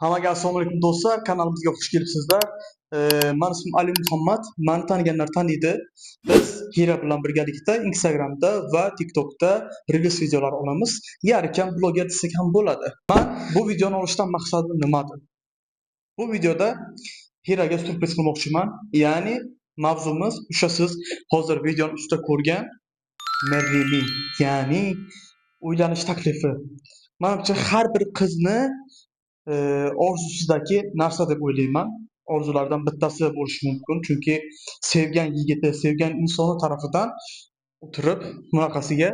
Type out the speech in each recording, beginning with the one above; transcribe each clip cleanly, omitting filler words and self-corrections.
Hammaga assalomu alaykum do'stlar, kanalimizga xush kelibsizlar. Men ismim Ali Muhammad. Meni taniganlar taniydi. Biz Hira bilan birgalikda Instagramda va TikTokda reels videolar olamiz. Yarkam bloger desak ham bo'ladi. Men bu videoni olishdan maqsadim nimadir? Bu videoda Hiraga surpriz qilmoqchiman. Ya'ni mavzumiz o'sha siz hozir videoni ustida ko'rgan marry me, ya'ni uylanish taklifi. Menimcha har bir qizni orzusidagi narsa deb o'ylayman. Orzulardan bittasi bo'lishi mumkin. Chunki sevgan yigiti, sevgan insoni tarafidan o'tirib bunaqasiga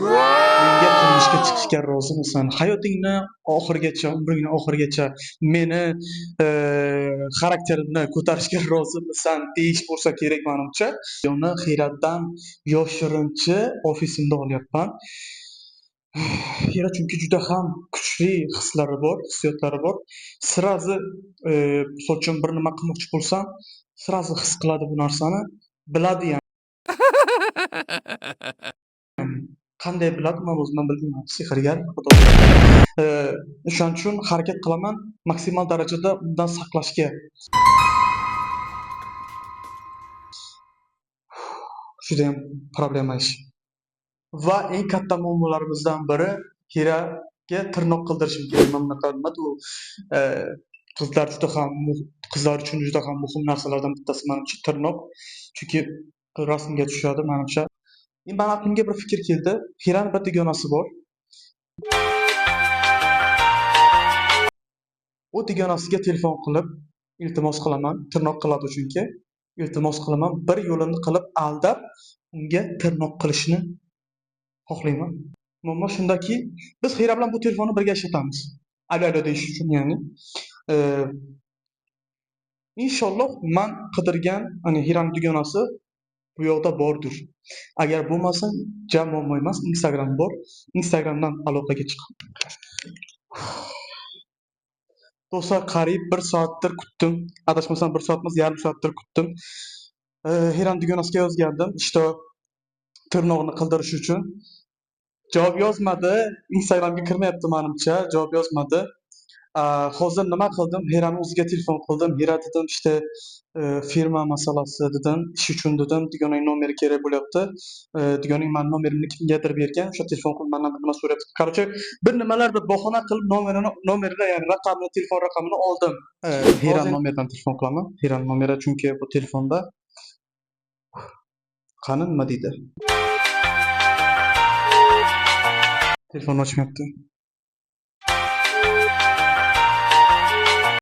menga turmushga chiqishga rozimisan? Hayotingni oxirigacha, umringni oxirigacha meni xarakterimni ko'tarishga rozimisan deyish bo'lsa kerak menimcha. Uni Hiyratdan yoshirinchi ofisimda olyapman. Hira chunki juda ham kuchli hislari bor, hissiyotlari bor. Sirazi so'chim bir nima qilmoqchi bo'lsam, sirazi his qiladi bu narsani, biladi yani. Qanday biladi, men o'zim bilmayman. Sehrgar xudo. O'shaning uchun harakat qilaman maksimal darajada undan saqlashga. Juda ham problema ish. Va eng katta muammolarimizdan biri Hiraga tirnoq qildirishim kerak. Mana bunaqa nima u qizlar uchun juda ham muhim narsalardan bittasi menimcha tirnoq. Chunki rasmga tushadi menimcha. Meni aqlimga bir fikr keldi. Hirani bir dugonasi bor. U dugonasiga telefon qilib iltimos qilaman, tirnoq qiladi chunki. Iltimos qilaman, bir yo'lini qilib aldab unga tirnoq qilishni xohlayman. Muammo shundaki, biz Hira bilan bu telefonni birga ishlatamiz. Alo deyish uchun ya'ni. Inshaalloh men qidirgan, hani Hiraning dugonasi bu yoqda bordir. Agar bo'lmasa, muammo emas, Instagram bor. Instagramdan aloqaga chiqing. Do'stlar, qariyb 1 soatdir kutdim. Adashmasam 1 soat emas, yarim soatdir kutdim. Hiraning dugonasiga yozgandim, işte tirnoqni qildirish uchun. Javob yozmadi. Instagramga kirmayapti menimcha, javob yozmadi. Hozir nima qildim? Hirani o'ziga telefon qildim. Hira dedim, işte firma masalasi dedim, ish uchun dedim, dugoning nomeri kerak bo'lyapti. Dugoning men nomerimni kimgadir bergan, o'sha telefon qilib mendan nima so'rayapti. Короче, bir nimalar deb bahona qilib nomerini, ya'ni raqamini, telefon raqamini oldim. Hiraning nomeridan telefon qilaman. Hiraning nomeri chunki bu telefonda qani nima deydi? Telefon ochmayapti.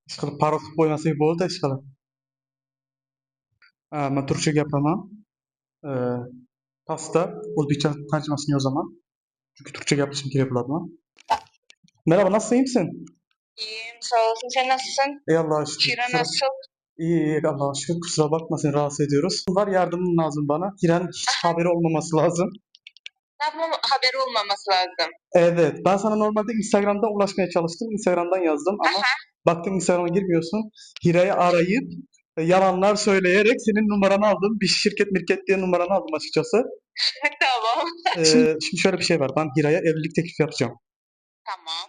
Ishqilib parol qilib qo'ymasak bo'ldi, ishqilib. Men turkcha gapiraman. Pastda o'zbekcha tarjimasini yozaman. Çünkü Türkçe yapışım kerak bo'ladi. Merhaba, nasılsın, iyi misin? İyiyim, sağ olasın. Sen nasılsın? İyi Allah'a şükür. Hira nasıl? İyi Allah'a şükür. Kusura bakma, seni rahatsız ediyoruz. Var, yardımın lazım bana. Hira'nın hiç haberi olmaması lazım. Haberi olmaması lazım. Evet, ben sana normalde Instagram'da ulaşmaya çalıştım. Instagram'dan yazdım ama baktım Instagram'a girmiyorsun. Hira'yı arayıp yalanlar söyleyerek senin numaranı aldım. Bir şirket diye numaranı aldım açıkçası. Tamam. Şimdi şöyle bir şey var. Ben Hira'ya evlilik teklifi yapacağım. Tamam.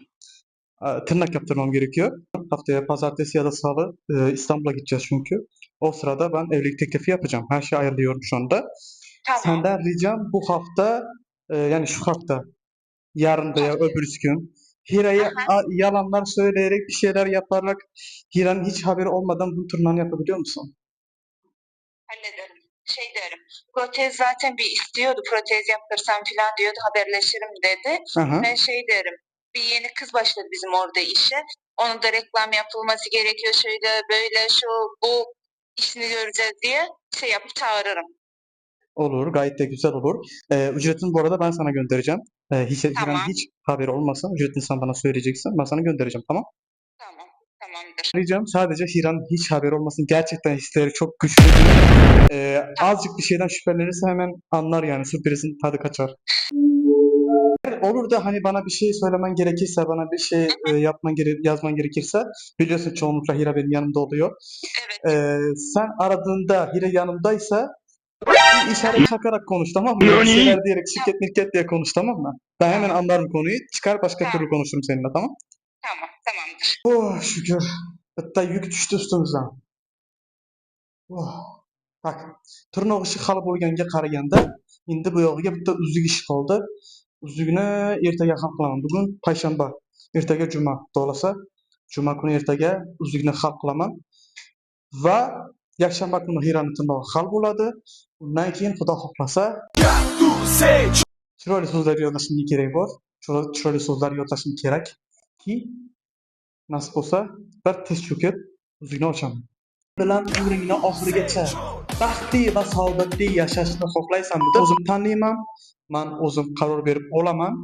Tırnak yaptırmam gerekiyor. Haftaya pazartesi ya da salı İstanbul'a gideceğiz çünkü. O sırada ben evlilik teklifi yapacağım. Her şeyi ayarlıyorum şu anda. Tamam. Senden ricam bu hafta, yani şu hafta, yarın veya öbürsü gün Hira'ya yalanlar söyleyerek, bir şeyler yaparak, Hira'nın hiç haberi olmadan bu tırnağını yapabiliyor musun? Hallederim. Şey derim. Protez zaten bir istiyordu. Protez yaptırsam falan diyordu. Haberleşirim dedi. Aha. Ben şey derim. Bir yeni kız başladı bizim orada işe. Onun da reklam yapılması gerekiyor. Şöyle böyle şu bu işini göreceğiz diye şey yapıp çağırırım. Olur, gayet de güzel olur. Ücretini bu arada ben sana göndereceğim. Hira'nın hiç haberi olmasa ücretini sen bana söyleyeceksin. Ben sana göndereceğim, tamam? Tamam. Tamamdır. Ricam sadece Hira'nın hiç haberi olmasın. Gerçekten hisleri çok güçlü. Azıcık bir şeyden şüphelenirse hemen anlar, yani sürprizin tadı kaçar. Olur da hani bana bir şey söylemen gerekirse, bana bir şey yazman gerekirse, biliyorsun çoğunlukla Hira benim yanımda oluyor. Evet. Sen aradığında Hira yanımdaysa bir işaret çakarak konuş, tamam mı? Bir şeyler diyerek şirket diye konuş, tamam mı? Ben hemen anlarım konuyu. Çıkar başka türlü konuşurum seninle, tamam? Tamam, tamamdır. Oh şükür. Bitta yük düştü üstümüzden. Oh. Bak, tırnoq ishi hali bo'lganga qaraganda, endi bu yog'iga bitta uzuk ishi qoldi. Uzukni ertaga hal qilaman. Bugun payshanba, ertaga juma. Xo'lasa, juma kuni ertaga uzukni hal qilaman va yakshanba kuni Hirani tirnog'i hal bo'ladi. Undan keyin Xudo xohlasa chiroyli so'zlar yozishimga kerak bor. Chiroyli so'zlar yozishim kerakki, nasib bo'lsa bir tiz cho'kib uzukni ochaman. Bilan umringni oxirigacha baxtli va saodatli yashashni xohlaysanmi? O'zim tanlayman, men o'zim qaror berib olaman.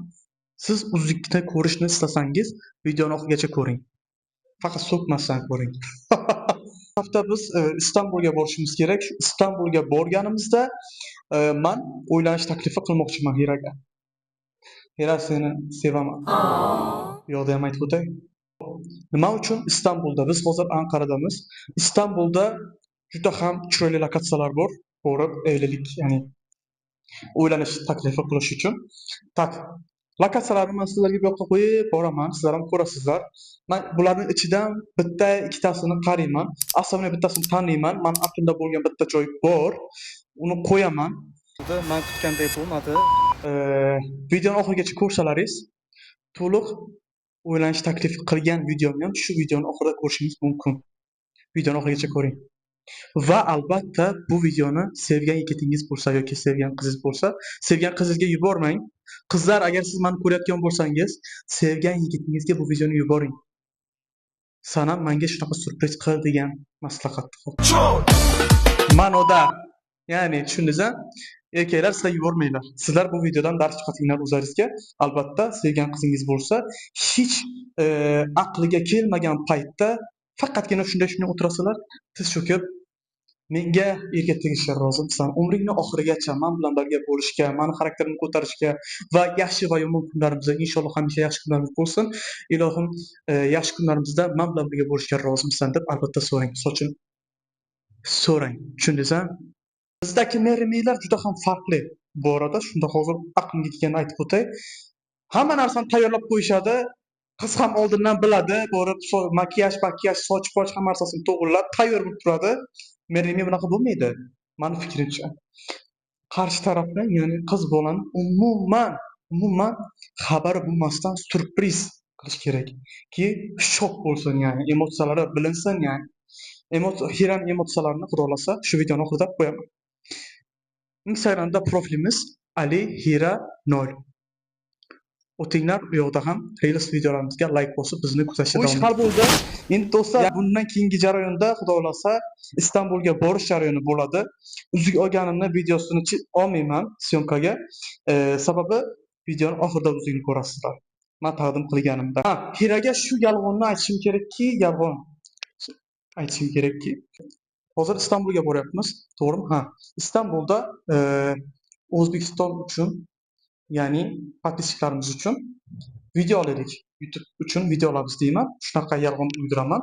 Siz uzukni ko'rishni istasangiz, videoni oxirigacha ko'ring. Faqat so'kmasdan ko'ring. Hafta biz Istanbulga borishimiz kerak. Istanbulga borganimizda men uylanish taklifi qilmoqchiman Hiraga. Hira, seni sevaman. Yo'qda ham aytib o'tay. Nima uchun Istanbulda? Biz hozir Anqaradamiz. Istanbulda juda ham chiroyli lokatsiyalar bor. Borib evlilik, ya'ni uylanish taklifi qilish uchun. Tak. Lokatsiyalarni men sizlarga bu yoqqa qo'yib boraman, sizlar ham ko'rasizlar. Men bularning ichidan bitta, ikkitasini qarayman. Aslida bittasini taniyman. Men aqlimda bo'lgan bitta joy bor. Uni qo'yaman. Men kutganday bo'lmadi. Videoni oxirigacha ko'rsalaringiz, to'liq uylanish taklifi qilgan videomni ham shu videoni oxirida ko'rishingiz mumkin. Videoni oxirigacha ko'ring. Va albatta bu videoni sevgan yigitingiz bo'lsa yoki sevgan qizingiz bo'lsa, sevgan qizingizga yubormang. Qizlar, agar siz meni ko'rayotgan bo'lsangiz, sevgan yigitingizga bu videoni yuboring. Sana menga shunaqa surpriz qil degan maslahatni. Manoda, ya'ni tushundingizmi? Erkaklar sizlar yubormanglar. Sizlar bu videodan dars chiqatinglar o'zlaringizga. Albatta, sevgan qizingiz bo'lsa, hech aqliga kelmagan paytda faqatgina shunday o'tirasalar, tiz cho'kib, menga erga tegishga rozimisan. Umringni oxirigacha men bilan birga bo'lishga, meni xarakterimni ko'tarishga va yaxshi va yomon kunlarimizda inshaalloh hamisha yaxshi kunlarimiz bo'lsin. Ilohim, yaxshi kunlarimizda men bilan birga bo'lishga rozimisan deb albatta so'rang. Sochim so'rang. Tushundingizmi? Bizdagi merimiylar juda ham farqli. Bu orada shunda hozir aqlimga kelganini aytib o'tay. Hamma narsani tayyorlab qo'yishadi. Qiz ham oldindan biladi, borib makiyaj, soch hamma narsasini to'g'rilab tayyor bo'lib turadi. Merimiy bunaqa bo'lmaydi. Meni fikrimcha. Qarshi tarafdan, ya'ni qiz bolani umuman xabari bo'lmasdan surpriz qilish kerakki, shok bo'lsin, ya'ni emotsiyalari bilinsin, ya'ni. Hiran emotsiyalarini xudo xolasa shu videoni oxirida qo'yaman. Instagramda profilimiz Ali Hira 0. O'tinglar, u yoqda ham reels videolarimizga like bosib bizni kuzatishda davom eting. Bu ish hal bo'ldi. Endi do'stlar, bundan keyingi jarayonda xudo xolasa Istanbulga borish jarayoni bo'ladi. Uzuk olganimni videosini olmayman syomkaga. Sababi videoni oxirida uzukni ko'rasizlar. Men taqdim qilganimda. Hiraga shu yolg'onni aytishim kerakki, hozir Istanbulga boryapmiz, to'g'rimi? Istanbulda O'zbekiston uchun, ya'ni podpischilarimiz uchun video oladik. YouTube uchun video olamiz deyman. Shunaqa yolg'on uydiraman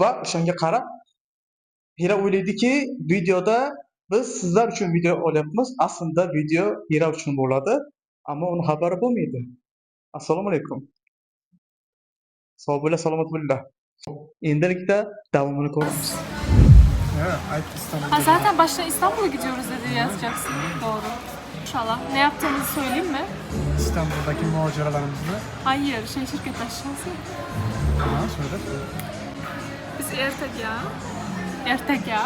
va o'shanga qarab Hira o'ylaydiki, videoda biz sizlar uchun video olyapmiz. Aslida video Hira uchun bo'ladi, ammo uni xabari bo'lmaydi. Assalomu alaykum. Sog' bo'la, salomat bo'la. Endilikda davomini ko'ramiz. Zaten baştan İstanbul'a gidiyoruz dedi yazacaksın. Doğru. İnşallah. Ne yaptığımızı söyleyeyim mi? İstanbul'daki maceralarımızı. Hayır, şirket aşağısı. Söyle. Biz ertaga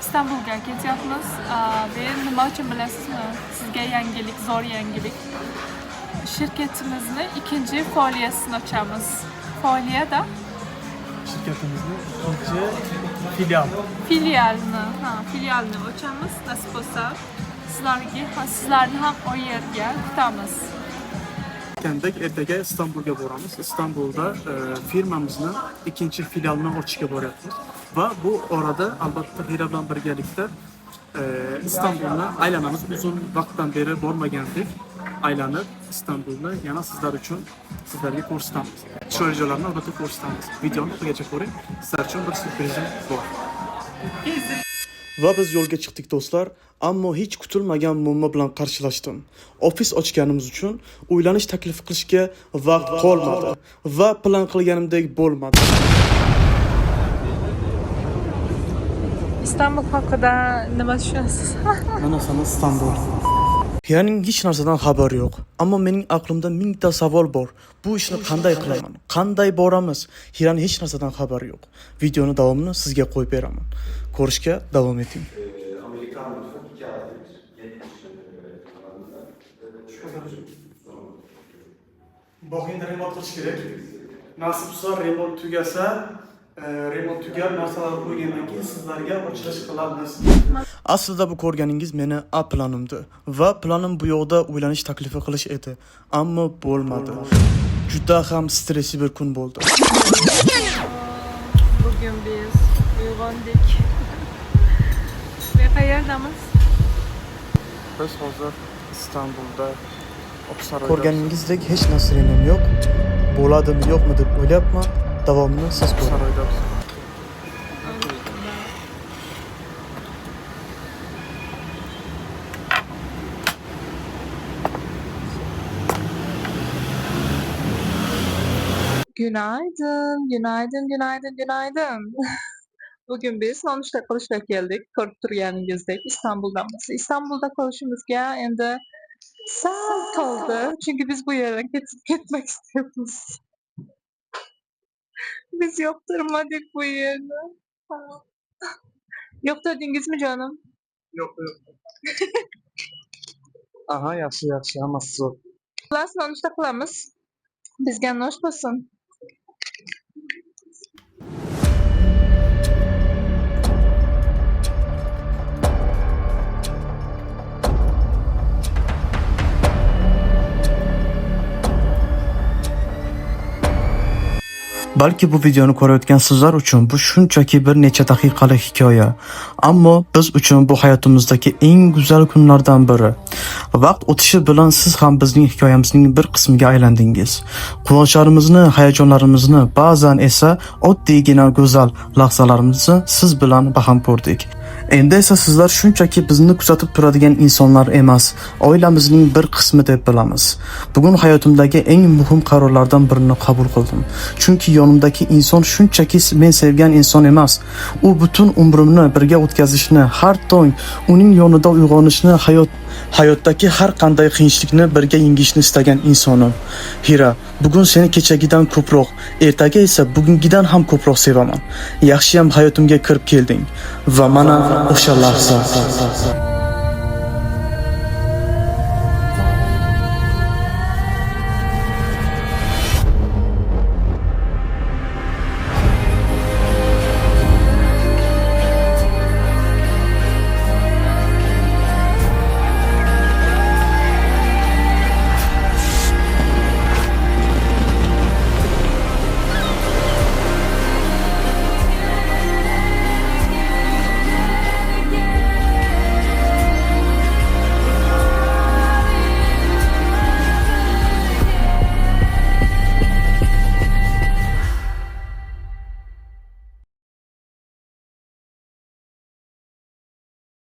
İstanbul'a ketyapmiz ve nima uchun bilasizmi? Sizga yangilik, zo'r yangilik. Şirketimizni ikinci faoliyatini ochamiz. Faoliyada Şirketimizin ikinci filialini ochamiz. Nasib bo'lsa, sizlarni ham o yerga kutamiz. Ertaga İstanbulga boramiz. İstanbulda firmamizni ikinchi filialini ochishga boryapmiz. Va bu orada albatta Hira bilan birgalikda İstanbulni aylanamiz. Uzun vaqtdan beri bormagandik. Aylanib İstanbulni yana sizlar uchun sizlarga ko'rsatamiz. Chiroyli joylarni albatta ko'rsatamiz. Videoni oxirigacha ko'ring. Sizlar uchun bir surprizim bor. Va biz yo'lga chiqdik do'stlar, ammo hech kutilmagan muammo bilan qarshilashdim. Ofis ochganimiz uchun uylanish taklif qilishga vaqt qolmadi va plan qilganimdek bo'lmadi. İstanbul haqida nima tushunasiz? Mana sana İstanbul. Hiraning hech narsadan xabari yo'q, ammo mening aqlimda mingta savol bor. Bu ishni qanday qilaman? Qanday boramiz? Hiraning hech narsadan xabari yo'q. Videoni davomini sizga qo'yib beraman. Ko'rishga davom eting. Amerikan mutfak 2 artı 1. 70 Bog'ingda remont qilish kerak. Nasib bo'lsa remont tugasa, remont tugab narsalar qo'ygandan keyin sizlarga ochilish qilamiz. Aslida bu ko'rganingiz meni A planimdi va planim bu yoqda uylanish taklifi qilish edi, ammo bo'lmadi. Juda ham stressli bir kun bo'ldi. Bugün biz uyg'ondik. Ve qayerdamiz? Biz hozir Istanbulda Oqsaroyda. Ko'rganingizdek hech narsa yo'q. Bo'ladimi, yo'qmi deb o'ylayapman. Davomini siz ko'ring. Günaydın. Bugün biz sonuçta qilishga keldik. Ko'rib turganingizdek İstanbul'damiz. İstanbul'da qilishimizga endi sal qoldi. Çünkü biz bu yerdan ketmek istiyoruz. Biz yoqtirmadik bu yerni. Yoqtirdingizmi canım? Yo'q. Aha, yaxshi, hammasi zo'r. Xullas, nonushta qilamiz. Bizga nosh bo'lsin. Balki bu videoni ko'rayotgan sizlar uchun bu shunchaki bir necha daqiqalik hikoya, ammo biz uchun bu hayotimizdagi eng go'zal kunlardan biri. Vaqt o'tishi bilan siz ham bizning hikoyamizning bir qismiga aylandingiz. Quvonchlarimizni, hayajonlarimizni, ba'zan esa oddiygina go'zal lahzalarimizni siz bilan baham ko'rdik. Endi esa sizlar shunchaki bizni kuzatib turadigan insonlar emas, oilamizning bir qismi deb bilamiz. Bugun hayotimdagi eng muhim qarorlardan birini qabul qildim. Chunki yonimdagi inson shunchaki men sevgan inson emas. U butun umrimni birga o'tkazishni, har tong uning yonida uyg'onishni, hayotdagi har qanday qiyinchilikni birga yengishni istagan insonim. Hira, bugun seni kechagidan ko'proq, ertaga esa bugungidan ham ko'proq sevaman. Yaxshiyam hayotimga kirib kelding va mana o'sha lahza.